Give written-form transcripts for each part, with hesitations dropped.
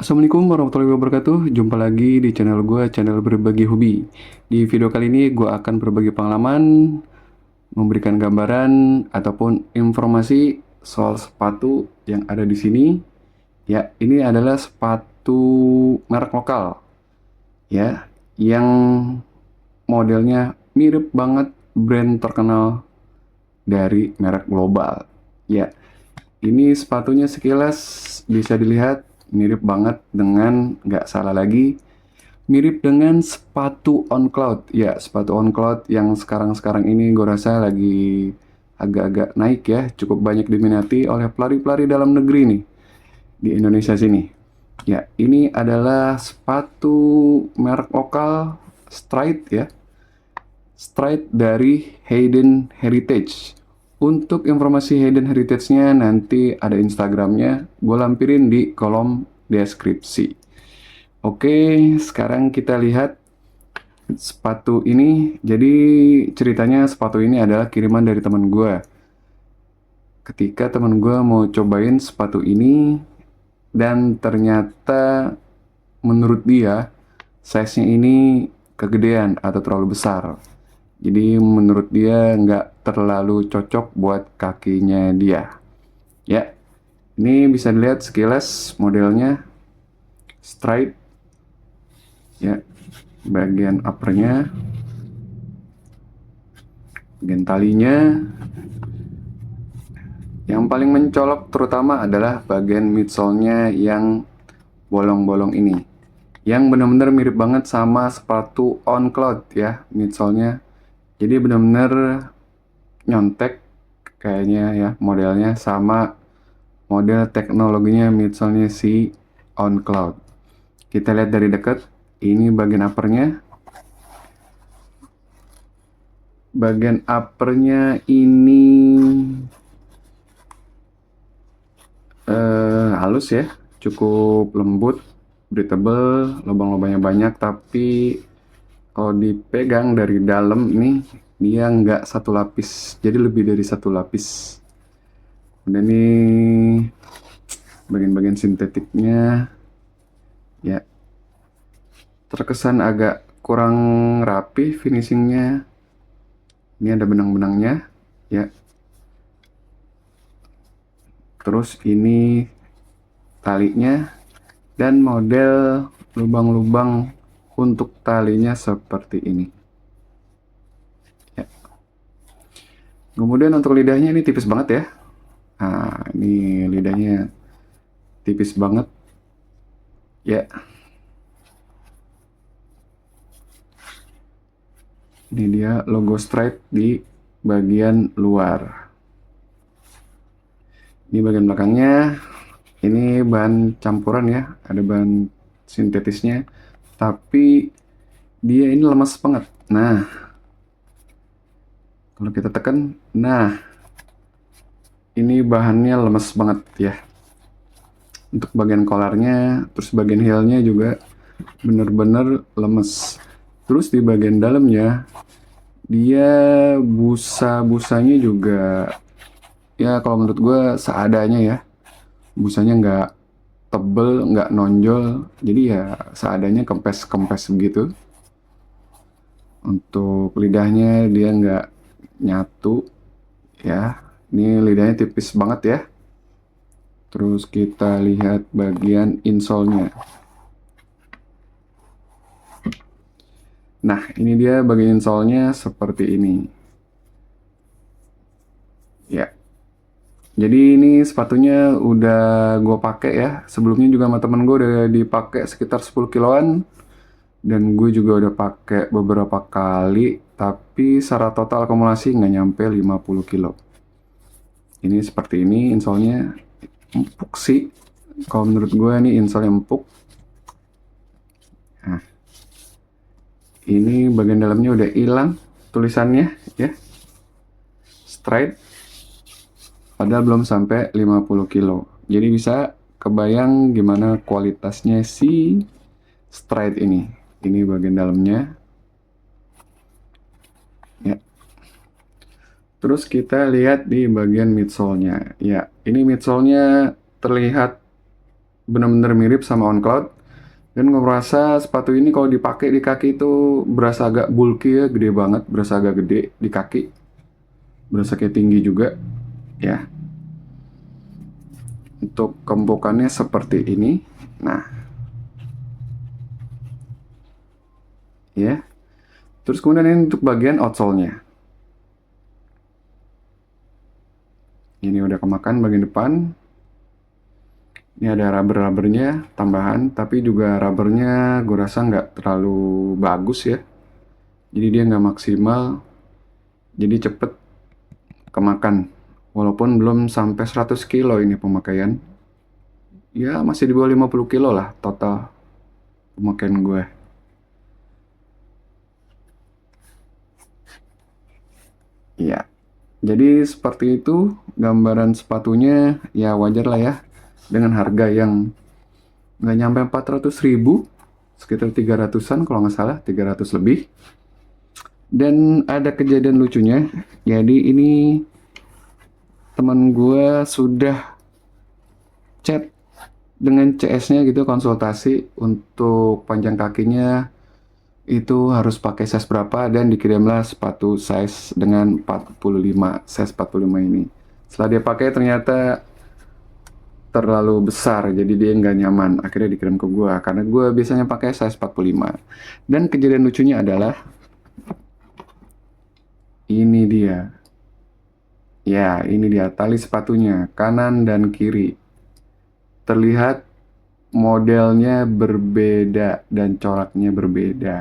Assalamualaikum warahmatullahi wabarakatuh. Jumpa lagi di channel gue, channel berbagi hobi. Di video kali ini gue akan berbagi pengalaman, memberikan gambaran ataupun informasi soal sepatu yang ada di sini. Ya, ini adalah sepatu merek lokal, ya, yang modelnya mirip banget brand terkenal dari merek global. Ya, ini sepatunya sekilas bisa dilihat mirip banget dengan, nggak salah lagi, mirip dengan sepatu on cloud. Ya, sepatu on cloud yang sekarang-sekarang ini gue rasa lagi agak-agak naik ya, cukup banyak diminati oleh pelari-pelari dalam negeri nih di Indonesia sini. Ya, ini adalah sepatu merek lokal Stride ya. Stride dari Hayden Heritage. Untuk informasi Hayden Heritage-nya nanti ada Instagramnya, gue lampirin di kolom deskripsi. Oke, sekarang kita lihat sepatu ini. Jadi ceritanya sepatu ini adalah kiriman dari teman gue. Ketika teman gue mau cobain sepatu ini, dan ternyata menurut dia size-nya ini kegedean atau terlalu besar. Jadi menurut dia nggak terlalu cocok buat kakinya dia. Ya, ini bisa dilihat sekilas modelnya Stride. Ya, bagian uppernya, bagian talinya. Yang paling mencolok terutama adalah bagian midsole-nya yang bolong-bolong ini. Yang benar-benar mirip banget sama sepatu on cloud ya, midsole-nya. Jadi benar-benar nyontek kayaknya ya modelnya sama model teknologinya midsole-nya si on cloud. Kita lihat dari dekat, ini bagian uppernya. Bagian uppernya ini halus ya, cukup lembut, breathable, lubang-lubangnya banyak, tapi kalau dipegang dari dalam ini dia nggak satu lapis, jadi lebih dari satu lapis. Dan ini bagian-bagian sintetiknya ya terkesan agak kurang rapi finishingnya. Ini ada benang-benangnya ya. Terus ini talinya dan model lubang-lubang untuk talinya seperti ini ya. Kemudian untuk lidahnya ini tipis banget ya. Nah, ini lidahnya tipis banget ya. Ini dia logo Stride di bagian luar. Ini bagian belakangnya. Ini bahan campuran ya, ada bahan sintetisnya, tapi dia ini lemas banget. Nah, kalau kita tekan, nah, ini bahannya lemas banget ya. Untuk bagian kolarnya, terus bagian heelnya juga bener-bener lemes. Terus di bagian dalamnya, dia busa-busanya juga, ya kalau menurut gue seadanya ya. Busanya nggak tebel, nggak nonjol, jadi ya seadanya, kempes-kempes begitu. Untuk lidahnya dia nggak nyatu ya, ini lidahnya tipis banget ya. Terus kita lihat bagian insole-nya. Nah, ini dia bagian insole-nya seperti ini ya. Jadi ini sepatunya udah gue pakai ya. Sebelumnya juga sama temen gue udah dipakai sekitar 10 kiloan. Dan gue juga udah pakai beberapa kali. Tapi secara total akumulasi nggak nyampe 50 kilo. Ini seperti ini insole-nya. Empuk sih. Kalau menurut gue ini insole empuk. Nah, ini bagian dalamnya udah hilang tulisannya ya. Stride. Padahal belum sampai 50 kilo. Jadi bisa kebayang gimana kualitasnya si Stride ini. Ini bagian dalamnya. Ya. Terus kita lihat di bagian midsole-nya. Ya, ini midsole-nya terlihat bener-bener mirip sama On Cloud. Dan gue merasa sepatu ini kalau dipakai di kaki itu berasa agak bulky ya, gede banget, berasa agak gede di kaki, berasa kayak tinggi juga ya. Untuk kempukannya seperti ini. Nah, ya. Terus kemudian ini untuk bagian outsole-nya. Ini udah kemakan bagian depan. Ini ada rubber-rubbernya tambahan, tapi juga rubbernya gue rasa nggak terlalu bagus ya. Jadi dia nggak maksimal, jadi cepet kemakan. Walaupun belum sampai 100 kilo ini pemakaian. Ya masih di bawah 50 kilo lah total pemakaian gue. Iya. Jadi seperti itu gambaran sepatunya, ya wajar lah ya. Dengan harga yang nggak nyampe 400.000, sekitar 300-an kalau nggak salah, 300 lebih. Dan ada kejadian lucunya, jadi ini teman gue sudah chat dengan CS-nya gitu, konsultasi untuk panjang kakinya itu harus pakai size berapa, dan dikirimlah sepatu size dengan 45, size 45 ini. Setelah dia pakai ternyata terlalu besar, jadi dia nggak nyaman, akhirnya dikirim ke gue karena gue biasanya pakai size 45. Dan kejadian lucunya adalah ini dia, ya ini dia tali sepatunya kanan dan kiri terlihat modelnya berbeda dan coraknya berbeda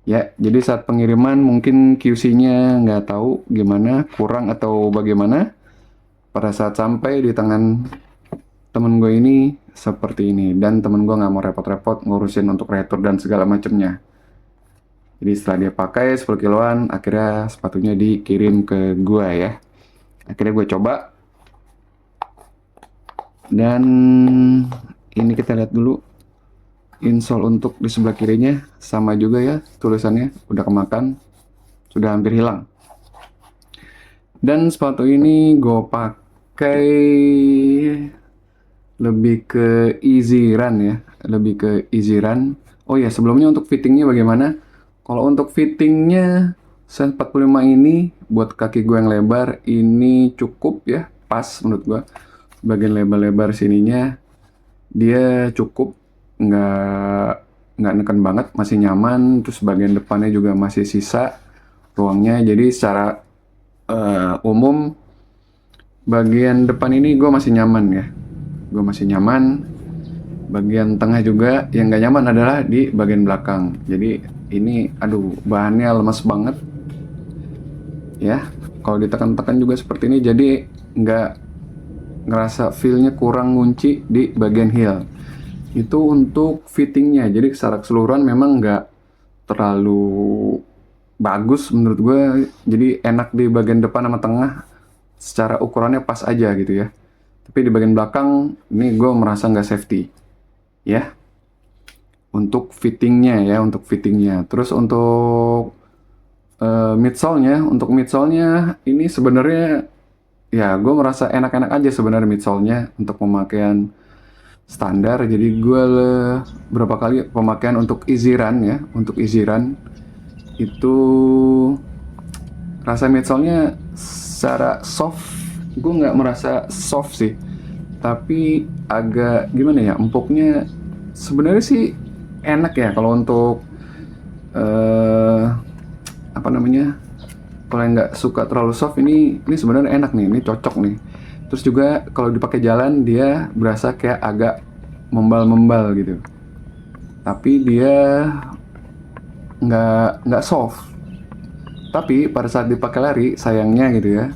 ya. Jadi saat pengiriman mungkin QC-nya nggak tahu gimana, kurang atau bagaimana, pada saat sampai di tangan temen gue ini seperti ini, dan temen gue nggak mau repot-repot ngurusin untuk retur dan segala macemnya. Jadi setelah dia pakai 10 kiloan, akhirnya sepatunya dikirim ke gue ya. Akhirnya gue coba, dan ini kita lihat dulu insole untuk di sebelah kirinya, sama juga ya tulisannya, udah kemakan, sudah hampir hilang. Dan sepatu ini gue pakai lebih ke easy run ya, lebih ke easy run. Oh ya, sebelumnya untuk fittingnya bagaimana? Kalau untuk fittingnya size 45 ini buat kaki gue yang lebar ini cukup ya, pas menurut gue. Bagian lebar-lebar sininya dia cukup, nggak neken banget, masih nyaman. Terus bagian depannya juga masih sisa ruangnya. Jadi secara umum bagian depan ini gue masih nyaman ya, gue masih nyaman. Bagian tengah juga yang nggak nyaman adalah di bagian belakang. Jadi ini aduh, bahannya lemas banget ya, kalau ditekan-tekan juga seperti ini, jadi nggak ngerasa feelnya kurang ngunci di bagian heel. Itu untuk fittingnya. Jadi secara keseluruhan memang nggak terlalu bagus menurut gue. Jadi enak di bagian depan sama tengah, secara ukurannya pas aja gitu ya. Tapi di bagian belakang ini gue merasa nggak safety ya. Untuk fittingnya ya, untuk fittingnya. Terus untuk midsole-nya ini sebenarnya ya gue merasa enak-enak aja sebenarnya midsole-nya untuk pemakaian standar. Jadi gue berapa kali pemakaian untuk easy run ya, untuk easy run itu rasa midsole-nya secara soft, gue nggak merasa soft sih, tapi agak gimana ya, empuknya sebenarnya sih enak ya. Kalau untuk apa namanya, kalau yang nggak suka terlalu soft, ini sebenarnya enak nih, ini cocok nih. Terus juga kalau dipakai jalan dia berasa kayak agak membal-membal gitu, tapi dia nggak soft. Tapi pada saat dipakai lari sayangnya gitu ya,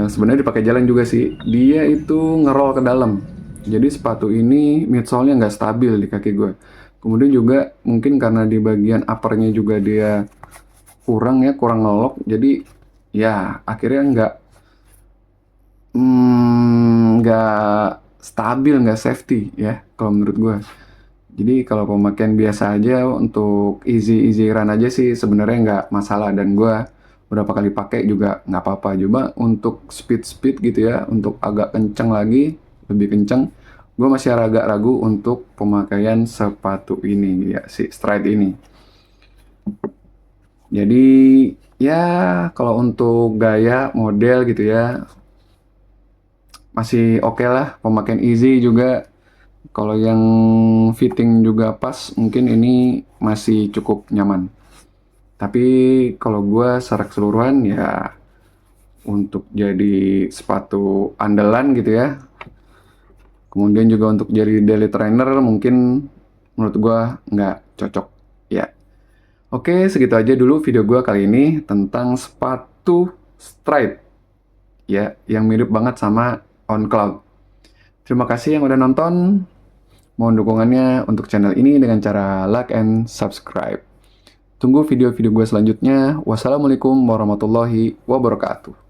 sebenarnya dipakai jalan juga sih, dia itu ngerol ke dalam. Jadi sepatu ini midsole-nya nggak stabil di kaki gue. Kemudian juga mungkin karena di bagian uppernya juga dia kurang ya, kurang ngelok. Jadi ya akhirnya nggak stabil, nggak safety ya kalau menurut gue. Jadi kalau pemakaian biasa aja untuk easy run aja sih sebenarnya nggak masalah, dan gue berapa kali pakai juga nggak apa-apa. Coba untuk speed gitu ya, untuk agak kenceng lagi, lebih kenceng, gue masih agak ragu untuk pemakaian sepatu ini ya, si Stride ini. Jadi ya kalau untuk gaya model gitu ya masih oke lah, pemakaian easy juga. Kalau yang fitting juga pas, mungkin ini masih cukup nyaman. Tapi kalau gue secara keseluruhan ya untuk jadi sepatu andalan gitu ya. Kemudian juga untuk jadi daily trainer mungkin menurut gue nggak cocok ya. Oke, segitu aja dulu video gue kali ini tentang sepatu Stride ya, yang mirip banget sama On Cloud. Terima kasih yang udah nonton. Mohon dukungannya untuk channel ini dengan cara like and subscribe. Tunggu video-video gue selanjutnya. Wassalamualaikum warahmatullahi wabarakatuh.